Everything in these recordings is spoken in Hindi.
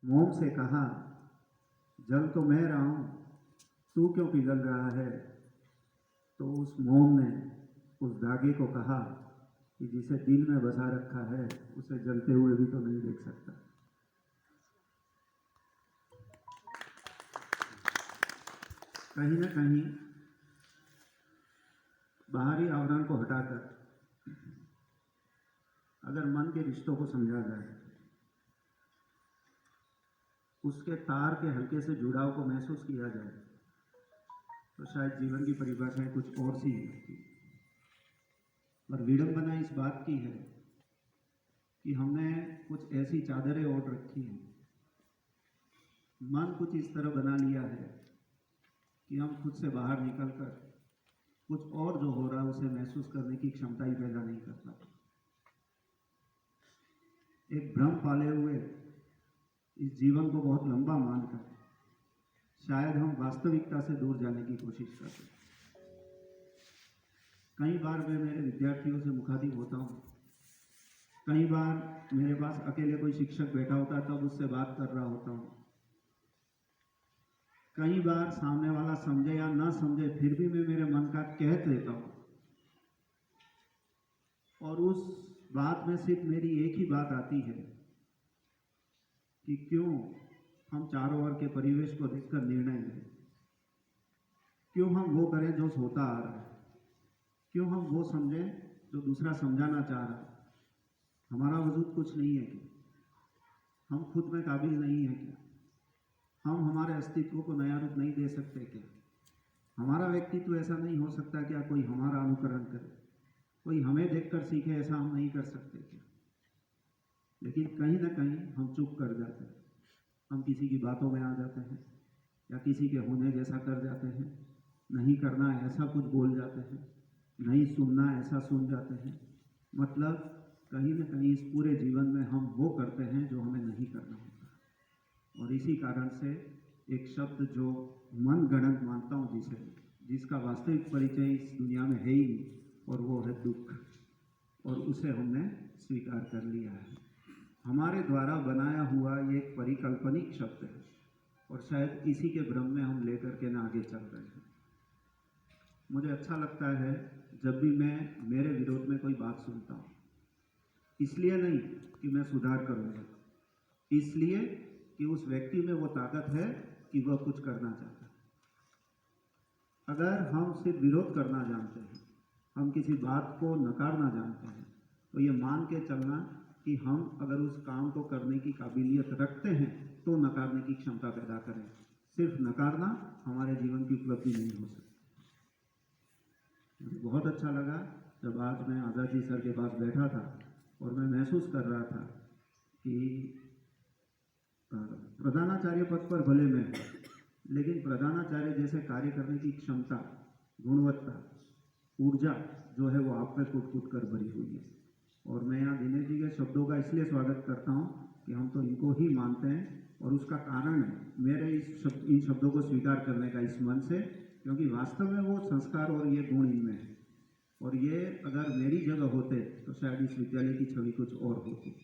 मोम से कहा, जल तो मैं रहा हूँ, तू क्यों पिघल रहा है? तो उस मोम ने उस धागे को कहा कि जिसे दिल में बसा रखा है उसे जलते हुए भी तो नहीं देख सकता। कहीं ना कहीं बाहरी आवरण को हटाकर अगर मन के रिश्तों को समझा जाए, उसके तार के हल्के से जुड़ाव को महसूस किया जाए, तो शायद जीवन की परिभाषाएं कुछ और सी होती। और विडंबना इस बात की है कि हमने कुछ ऐसी चादरें ओढ़ रखी हैं, मन कुछ इस तरह बना लिया है कि हम खुद से बाहर निकलकर कुछ और जो हो रहा है उसे महसूस करने की क्षमता ही पैदा नहीं कर पाते। एक भ्रम पाले हुए इस जीवन को बहुत लंबा मानकर शायद हम वास्तविकता से दूर जाने की कोशिश करते हैं। कई बार मैं मेरे विद्यार्थियों से मुखातिब होता हूँ, कई बार मेरे पास अकेले कोई शिक्षक बैठा होता है तब उससे बात कर रहा होता हूँ, कई बार सामने वाला समझे या ना समझे फिर भी मैं मेरे मन का कह देता हूँ, और उस बात में सिर्फ मेरी एक ही बात आती है कि क्यों हम चारों ओर के परिवेश को देखकर निर्णय लें, क्यों हम वो करें जो होता आ रहा है, क्यों हम वो समझें जो दूसरा समझाना चाह रहा है। हमारा वजूद कुछ नहीं है क्या? हम खुद में काबिल नहीं है क्या? हम हमारे अस्तित्व को नया रूप नहीं दे सकते क्या? हमारा व्यक्तित्व ऐसा नहीं हो सकता क्या कोई हमारा अनुकरण करे, कोई हमें देखकर सीखे, ऐसा हम नहीं कर सकते क्या? लेकिन कहीं ना कहीं हम चुप कर जाते हैं, हम किसी की बातों में आ जाते हैं या किसी के होने जैसा कर जाते हैं, नहीं करना है ऐसा कुछ बोल जाते हैं, नहीं सुनना ऐसा सुन जाते हैं। मतलब कहीं ना कहीं इस पूरे जीवन में हम वो करते हैं जो हमें नहीं करना होता। और इसी कारण से एक शब्द जो मन गणत मानता हूँ, जिसका वास्तविक परिचय इस दुनिया में है ही नहीं, और वो है दुख, और उसे हमने स्वीकार कर लिया है। हमारे द्वारा बनाया हुआ ये एक परिकल्पनिक शब्द है, और शायद इसी के भ्रम में हम लेकर के ना आगे चल रहे हैं। मुझे अच्छा लगता है जब भी मैं मेरे विरोध में कोई बात सुनता हूँ, इसलिए नहीं कि मैं सुधार करूँगा, इसलिए कि उस व्यक्ति में वो ताकत है कि वह कुछ करना चाहता है। अगर हम सिर्फ विरोध करना जानते हैं, हम किसी बात को नकारना जानते हैं, तो ये मान के चलना कि हम अगर उस काम को करने की काबिलियत रखते हैं तो नकारने की क्षमता पैदा करें। सिर्फ नकारना हमारे जीवन की उपलब्धि नहीं हो सकती। मुझे बहुत अच्छा लगा जब आज मैं आज़ाद जी सर के पास बैठा था और मैं महसूस कर रहा था कि प्रधानाचार्य पद पर भले मैं हूँ, लेकिन प्रधानाचार्य जैसे कार्य करने की क्षमता, गुणवत्ता, ऊर्जा जो है वो आप में कूट कूट कर भरी हुई है। और मैं यहाँ दिनेश जी के शब्दों का इसलिए स्वागत करता हूँ कि हम तो इनको ही मानते हैं, और उसका कारण है मेरे इन शब्दों को स्वीकार करने का इस मन से, क्योंकि वास्तव में वो संस्कार और ये गुण इनमें है, और ये अगर मेरी जगह होते तो शायद इस विद्यालय की छवि कुछ और होती।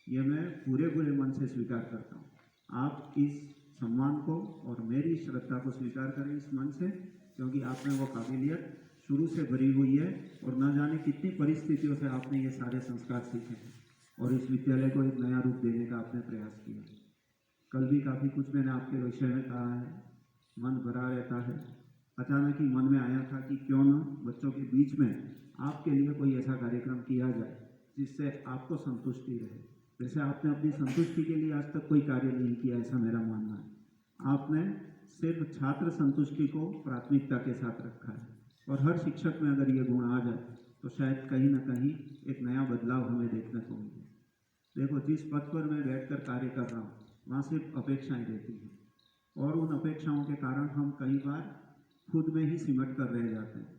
ये मैं पूरे मन से स्वीकार करता हूँ। आप इस सम्मान को और मेरी श्रद्धा को स्वीकार करें इस मन से, क्योंकि आप में वो काबिलियत शुरू से भरी हुई है, और न जाने कितनी परिस्थितियों से आपने ये सारे संस्कार सीखे हैं और इस विद्यालय को एक नया रूप देने का आपने प्रयास किया। कल भी काफ़ी कुछ मैंने आपके विषय में कहा है, मन भरा रहता है। अचानक ही मन में आया था कि क्यों न बच्चों के बीच में आपके लिए कोई ऐसा कार्यक्रम किया जाए जिससे आपको संतुष्टि रहे। वैसे आपने अपनी संतुष्टि के लिए आज तक कोई कार्य नहीं किया, ऐसा मेरा मानना है। आपने सिर्फ छात्र संतुष्टि को प्राथमिकता के साथ रखा है, और हर शिक्षक में अगर ये गुण आ जाए तो शायद कहीं ना कहीं एक नया बदलाव हमें देखने को मिले। देखो, जिस पद पर मैं बैठकर कार्य कर रहा हूँ वहाँ सिर्फ अपेक्षाएं रहती हैं, और उन अपेक्षाओं के कारण हम कई बार खुद में ही सिमट कर रह जाते हैं।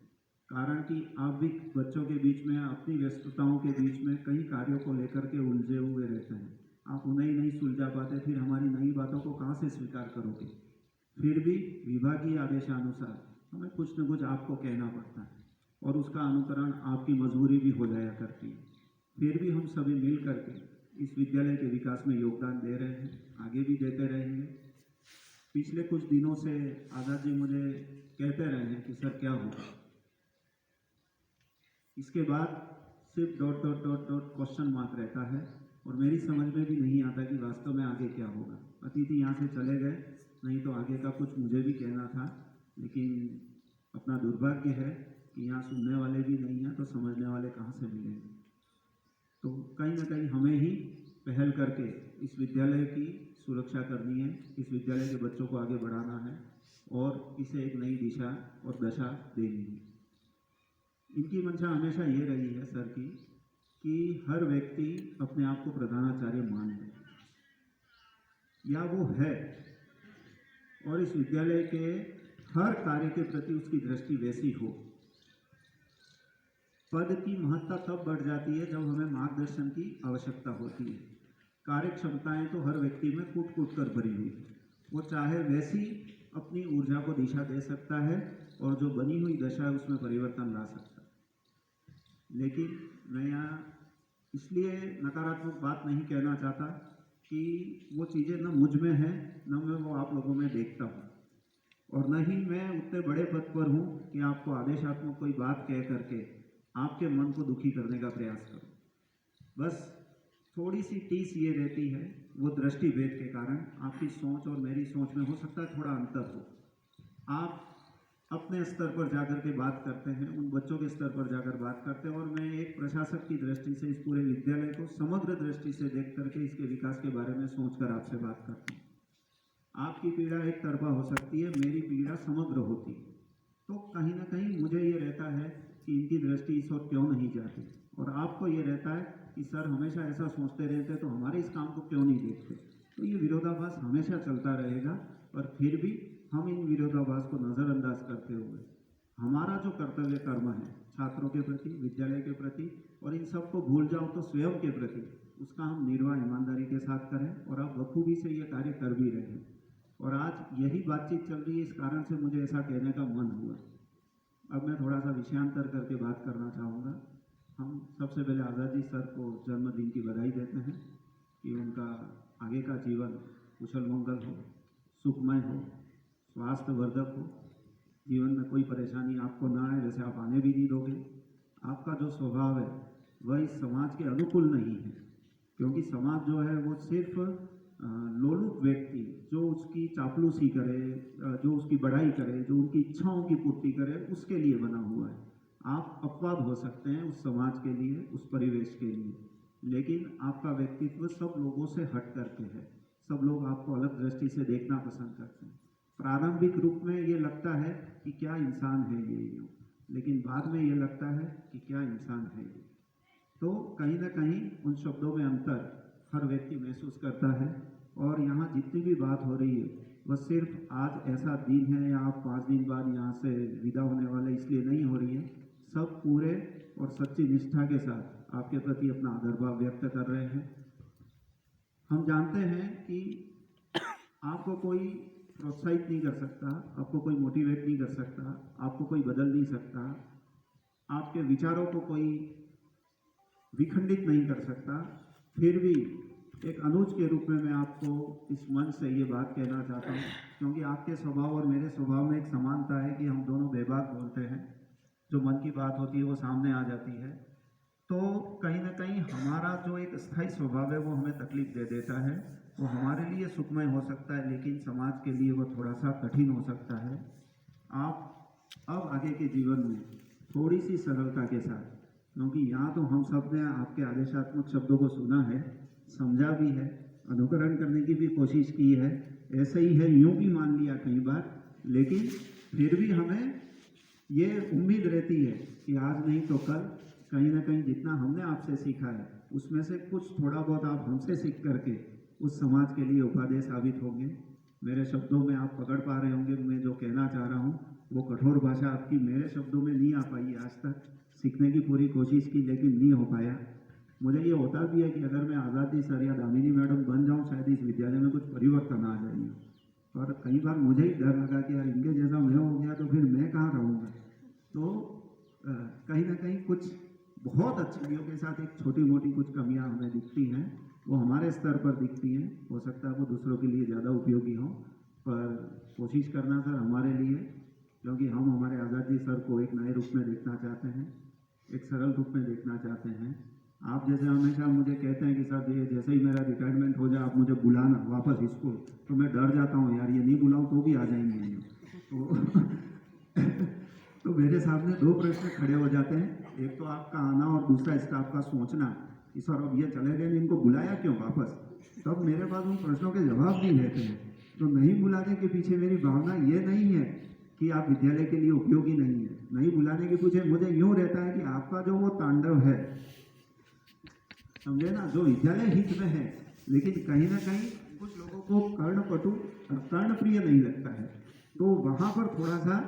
कारण कि आप भी बच्चों के बीच में, अपनी व्यस्तताओं के बीच में कई कार्यों को लेकर के उलझे हुए रहते हैं। आप उन्हें ही नहीं सुलझा पाते, फिर हमारी नई बातों को कहाँ से स्वीकार करोगे? फिर भी विभागीय आदेशानुसार हमें कुछ न कुछ आपको कहना पड़ता है, और उसका अनुकरण आपकी मजबूरी भी हो जाया करती है। फिर भी हम सभी मिल करके इस विद्यालय के विकास में योगदान दे रहे हैं, आगे भी देते रहेंगे। पिछले कुछ दिनों से आज़ाद जी मुझे कहते रहे हैं कि सर क्या होगा, इसके बाद सिर्फ dot dot dot dot question mark रहता है और मेरी समझ में भी नहीं आता कि वास्तव में आगे क्या होगा। अतिथि यहाँ से चले गए, नहीं तो आगे का कुछ मुझे भी कहना था, लेकिन अपना दुर्भाग्य है कि यहाँ सुनने वाले भी नहीं हैं, तो समझने वाले कहाँ से मिलेंगे। तो कहीं ना कहीं हमें ही पहल करके इस विद्यालय की सुरक्षा करनी है, इस विद्यालय के बच्चों को आगे बढ़ाना है और इसे एक नई दिशा और दशा देनी है। इनकी मंशा हमेशा ये रही है सर की कि हर व्यक्ति अपने आप को प्रधानाचार्य मान ले, या वो है, और इस विद्यालय के हर कार्य के प्रति उसकी दृष्टि वैसी हो। पद की महत्ता तब बढ़ जाती है जब हमें मार्गदर्शन की आवश्यकता होती है। कार्य क्षमताएं तो हर व्यक्ति में कूट कूट कर भरी हुई है, वो चाहे वैसी अपनी ऊर्जा को दिशा दे सकता है और जो बनी हुई दशा है उसमें परिवर्तन ला सकता है। लेकिन मैं यहाँ इसलिए नकारात्मक बात नहीं कहना चाहता कि वो चीज़ें न मुझ में हैं, न मैं वो आप लोगों में देखता हूँ, और न ही मैं उतने बड़े पद पर हूँ कि आपको आदेशात्मक कोई बात कह करके आपके मन को दुखी करने का प्रयास करूँ। बस थोड़ी सी टीस ये रहती है, वो दृष्टि भेद के कारण आपकी सोच और मेरी सोच में हो सकता है थोड़ा अंतर हो। आप अपने स्तर पर जाकर के बात करते हैं, उन बच्चों के स्तर पर जाकर बात करते हैं, और मैं एक प्रशासक की दृष्टि से इस पूरे विद्यालय को समग्र दृष्टि से देख करके इसके विकास के बारे में सोचकर आपसे बात करता हूँ। आपकी पीड़ा एक तरफा हो सकती है, मेरी पीड़ा समग्र होती है, तो कहीं ना कहीं मुझे ये रहता है कि इनकी दृष्टि इस ओर क्यों नहीं जाती, और आपको ये रहता है कि सर हमेशा ऐसा सोचते रहते तो हमारे इस काम को क्यों नहीं देखते। तो ये विरोधाभास हमेशा चलता रहेगा, पर फिर भी हम इन विरोधाभास को नज़रअंदाज करते हुए हमारा जो कर्तव्य कर्म है छात्रों के प्रति, विद्यालय के प्रति, और इन सब को भूल जाओ तो स्वयं के प्रति, उसका हम निर्वाह ईमानदारी के साथ करें, और आप बखूबी से ये कार्य कर भी रहे हैं। और आज यही बातचीत चल रही है, इस कारण से मुझे ऐसा कहने का मन हुआ। अब मैं थोड़ा सा विषयांतर करके बात करना चाहूँगा। हम सबसे पहले आज़ाद जी सर को जन्मदिन की बधाई देते हैं कि उनका आगे का जीवन कुशल मंगल हो, सुखमय हो, स्वास्थ्यवर्धक हो, जीवन में कोई परेशानी आपको ना आए, वैसे आप आने भी नहीं दोगे। आपका जो स्वभाव है वह इस समाज के अनुकूल नहीं है, क्योंकि समाज जो है वो सिर्फ लोलुप व्यक्ति जो उसकी चापलूसी करे, जो उसकी बड़ाई करे, जो उनकी इच्छाओं की पूर्ति करे, उसके लिए बना हुआ है। आप अपवाद हो सकते हैं उस समाज के लिए, उस परिवेश के लिए, लेकिन आपका व्यक्तित्व सब लोगों से हट करके है। सब लोग आपको अलग दृष्टि से देखना पसंद करते हैं। प्रारंभिक रूप में ये लगता है कि क्या इंसान है ये, लेकिन बाद में ये लगता है कि क्या इंसान है ये। तो कहीं ना कहीं उन शब्दों में अंतर हर व्यक्ति महसूस करता है, और यहाँ जितनी भी बात हो रही है वह सिर्फ आज ऐसा दिन है या आप 5 दिन बाद यहाँ से विदा होने वाले इसलिए नहीं हो रही है। सब पूरे और सच्ची निष्ठा के साथ आपके प्रति अपना आदर भाव व्यक्त कर रहे हैं। हम जानते हैं कि आपको कोई प्रोत्साहित नहीं कर सकता, आपको कोई मोटिवेट नहीं कर सकता, आपको कोई बदल नहीं सकता, आपके विचारों को कोई विखंडित नहीं कर सकता। फिर भी एक अनुज के रूप में मैं आपको इस मंच से ये बात कहना चाहता हूँ, क्योंकि आपके स्वभाव और मेरे स्वभाव में एक समानता है कि हम दोनों बेबाक बोलते हैं, जो मन की बात होती है वो सामने आ जाती है। तो कहीं ना कहीं हमारा जो एक स्थायी स्वभाव है वो हमें तकलीफ दे देता है। वो हमारे लिए सुखमय हो सकता है, लेकिन समाज के लिए वो थोड़ा सा कठिन हो सकता है। आप अब आगे के जीवन में थोड़ी सी सरलता के साथ, क्योंकि यहाँ तो हम सब ने आपके आदेशात्मक शब्दों को सुना है, समझा भी है, अनुकरण करने की भी कोशिश की है, ऐसे ही है यूँ भी मान लिया कई बार, लेकिन फिर भी हमें ये उम्मीद रहती है कि आज नहीं तो कल कहीं ना कहीं जितना हमने आपसे सीखा है उसमें से कुछ थोड़ा बहुत आप हमसे सीख करके उस समाज के लिए उपादेय साबित होंगे। मेरे शब्दों में आप पकड़ पा रहे होंगे मैं जो कहना चाह रहा हूँ, वो कठोर भाषा आपकी मेरे शब्दों में नहीं आ पाई आज तक। सीखने की पूरी कोशिश की लेकिन नहीं हो पाया। मुझे ये होता भी है कि अगर मैं आज़ादी सर या दामिनी मैडम बन जाऊँ शायद इस विद्यालय में कुछ परिवर्तन आ जाएंगे, और कई बार मुझे ही डर लगा कि यार इनके जैसा मैं हो गया तो फिर मैं कहाँ रहूँगा। तो कहीं ना कहीं कुछ बहुत अच्छाइयों के साथ एक छोटी मोटी कुछ कमियां हमें दिखती हैं, वो हमारे स्तर पर दिखती हैं, हो सकता है वो दूसरों के लिए ज़्यादा उपयोगी हो, पर कोशिश करना सर हमारे लिए, क्योंकि हम हमारे आज़ाद जी सर को एक नए रूप में देखना चाहते हैं, एक सरल रूप में देखना चाहते हैं। आप जैसे हमेशा मुझे कहते हैं कि सर ये जैसे ही मेरा रिटायरमेंट हो जाए आप मुझे बुलाना वापस स्कूल, तो मैं डर जाता हूँ यार, ये नहीं बुलाऊँ तो भी आ जाएंगे ये तो तो मेरे सामने दो प्रश्न खड़े हो जाते हैं, एक तो आपका आना और दूसरा स्टाफ का सोचना कि सर अब ये चले गए, इनको बुलाया क्यों वापस। तब मेरे पास उन प्रश्नों के जवाब नहीं रहते हैं। तो नहीं बुलाने के पीछे मेरी भावना ये नहीं है कि आप विद्यालय के लिए उपयोगी नहीं है, नहीं बुलाने के पीछे मुझे यूँ रहता है कि आपका जो वो तांडव है, समझे ना, जो विद्यालय हित में है, लेकिन कहीं ना कहीं कुछ लोगों को कर्णपटु और कर्णप्रिय नहीं लगता है, तो वहाँ पर थोड़ा सा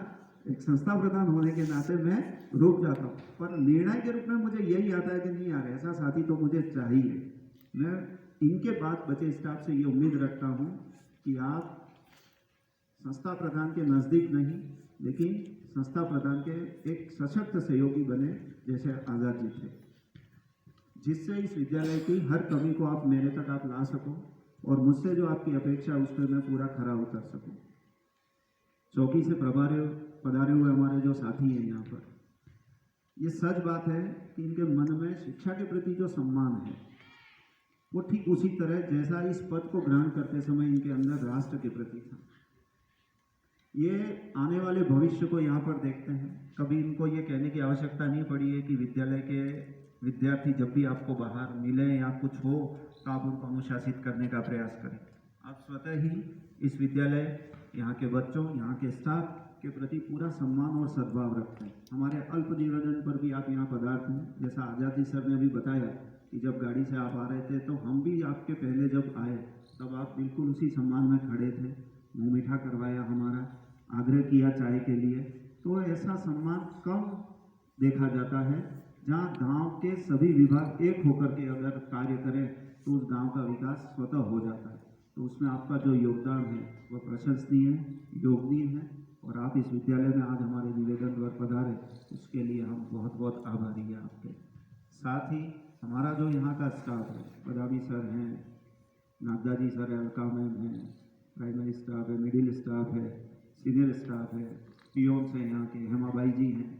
एक संस्था प्रधान होने के नाते मैं रुक जाता हूँ। पर निर्णय के रूप में मुझे यही आता है कि नहीं यार, ऐसा साथी तो मुझे चाहिए। मैं इनके बाद बचे स्टाफ से ये उम्मीद रखता हूँ कि आप संस्था प्रधान के नज़दीक नहीं, लेकिन संस्था प्रधान के एक सशक्त सहयोगी बने, जैसे आज़ाद जी थे, जिससे इस विद्यालय की हर कमी को आप मेरे तक आप ला सको और मुझसे जो आपकी अपेक्षा उस पर मैं पूरा खरा उतर सकूं। चौकी से पधारे हुए हमारे जो साथी हैं यहाँ पर, ये सच बात है कि इनके मन में शिक्षा के प्रति जो सम्मान है वो ठीक उसी तरह जैसा इस पद को ग्रहण करते समय इनके अंदर राष्ट्र के प्रति था। ये आने वाले भविष्य को यहाँ पर देखते हैं। कभी इनको ये कहने की आवश्यकता नहीं पड़ी है कि विद्यालय के विद्यार्थी जब भी आपको बाहर मिले या कुछ हो तो आप उनको अनुशासित करने का प्रयास करें। आप स्वतः ही इस विद्यालय, यहाँ के बच्चों, यहाँ के स्टाफ के प्रति पूरा सम्मान और सद्भाव रखते हैं। हमारे अल्प निवेदन पर भी आप यहाँ पधारते हैं। जैसा आज़ादी सर ने भी बताया कि जब गाड़ी से आप आ रहे थे तो हम भी आपके पहले जब आए तब आप बिल्कुल उसी सम्मान में खड़े थे, मुँह मीठा करवाया हमारा, आग्रह किया चाय के लिए। तो ऐसा सम्मान कम देखा जाता है। जहाँ गांव के सभी विभाग एक होकर के अगर कार्य करें तो उस गांव का विकास स्वतः हो जाता है। तो उसमें आपका जो योगदान है वह प्रशंसनीय है, योगनीय है, और आप इस विद्यालय में आज हमारे निवेदन पर पधारे, उसके लिए हम बहुत बहुत आभारी हैं आपके। साथ ही हमारा जो यहाँ का स्टाफ है, पदावी सर हैं, नागदा जी सर है, अलका मैम हैं, प्राइमरी स्टाफ है, मिडिल स्टाफ है, सीनियर स्टाफ है, पियोन्स हैं यहाँ के, हेमाबाई जी हैं,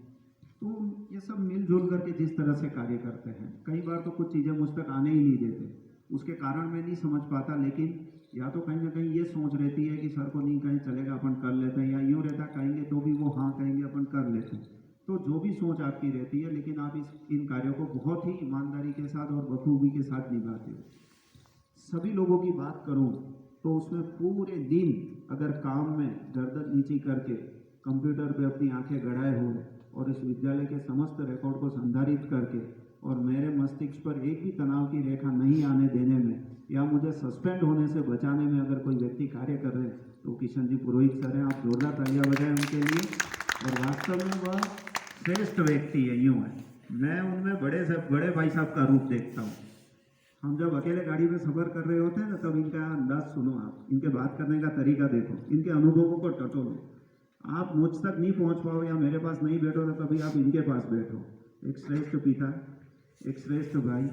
तो ये सब मिलजुल करके जिस तरह से कार्य करते हैं, कई बार तो कुछ चीज़ें मुझ तक आने ही नहीं देते, उसके कारण मैं नहीं समझ पाता, लेकिन या तो कहीं ना कहीं ये सोच रहती है कि सर को नहीं कहीं चलेगा अपन कर लेते हैं, या यूँ रहता कहेंगे तो भी वो हाँ कहेंगे अपन कर लेते हैं। तो जो भी सोच आपकी रहती है, लेकिन आप इन कार्यों को बहुत ही ईमानदारी के साथ और बखूबी के साथ निभाते हो। सभी लोगों की बात करूँ तो उसमें पूरे दिन अगर काम में गर्दन नीची करके कंप्यूटर पे अपनी आंखें गड़ाए हुए और इस विद्यालय के समस्त रिकॉर्ड को संधारित करके और मेरे मस्तिष्क पर एक भी तनाव की रेखा नहीं आने देने में या मुझे सस्पेंड होने से बचाने में अगर कोई व्यक्ति कार्य कर रहे हैं तो किशन जी पुरोहित सर हैं। आप जोरदार तालियां बजाएं उनके लिए। और वास्तव में वह श्रेष्ठ व्यक्ति है, यूँ है, मैं उनमें बड़े भाई साहब का रूप देखता हूँ। हम जब अकेले गाड़ी में सफ़र कर रहे होते हैं ना, तब इनका अंदाज सुनो, आप इनके बात करने का तरीका देखो, इनके अनुभवों को टटोलो। आप मुझ तक नहीं पहुंच पाओ या मेरे पास नहीं बैठो तो कभी आप इनके पास बैठो। एक श्रेष्ठ पिता, एक श्रेष्ठ भाई,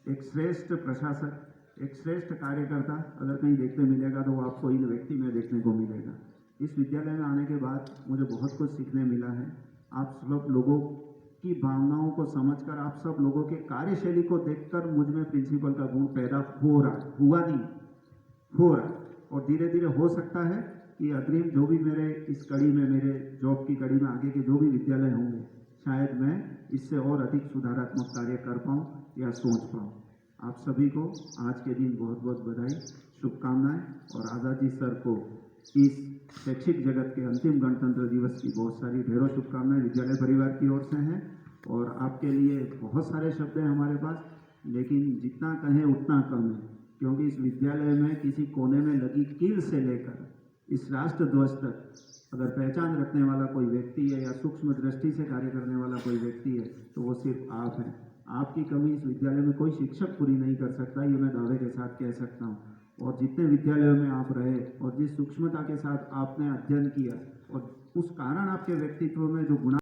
एक श्रेष्ठ प्रशासक, एक श्रेष्ठ कार्यकर्ता अगर कहीं देखते मिलेगा तो वो आपको इन व्यक्ति में देखने को मिलेगा। इस विद्यालय में आने के बाद मुझे बहुत कुछ सीखने मिला है। आप सब लोगों की भावनाओं को समझकर, आप सब लोगों के कार्यशैली को देखकर मुझ में प्रिंसिपल का गुण पैदा हो रहा, हुआ नहीं, हो रहा, और धीरे धीरे हो सकता है कि अग्रिम जो भी मेरे इस कड़ी में, मेरे जॉब की कड़ी में आगे के जो भी विद्यालय होंगे, शायद मैं इससे और अधिक सुधारात्मक कार्य कर पाऊँ या सोच पाऊँ। आप सभी को आज के दिन बहुत बहुत बधाई, शुभकामनाएं, और आज़ाद जी सर को इस शैक्षिक जगत के अंतिम गणतंत्र दिवस की बहुत सारी ढेरों शुभकामनाएं विद्यालय परिवार की ओर से हैं। और आपके लिए बहुत सारे शब्द हैं हमारे पास, लेकिन जितना कहें उतना कम है, क्योंकि इस विद्यालय में किसी कोने में लगी कील से लेकर इस राष्ट्र ध्वज तक अगर पहचान रखने वाला कोई व्यक्ति है या सूक्ष्म दृष्टि से कार्य करने वाला कोई व्यक्ति है तो वो सिर्फ आप हैं। आपकी कमी इस विद्यालय में कोई शिक्षक पूरी नहीं कर सकता, ये मैं दावे के साथ कह सकता हूँ। और जितने विद्यालयों में आप रहे और जिस सूक्ष्मता के साथ आपने अध्ययन किया और उस कारण आपके व्यक्तित्व में जो गुण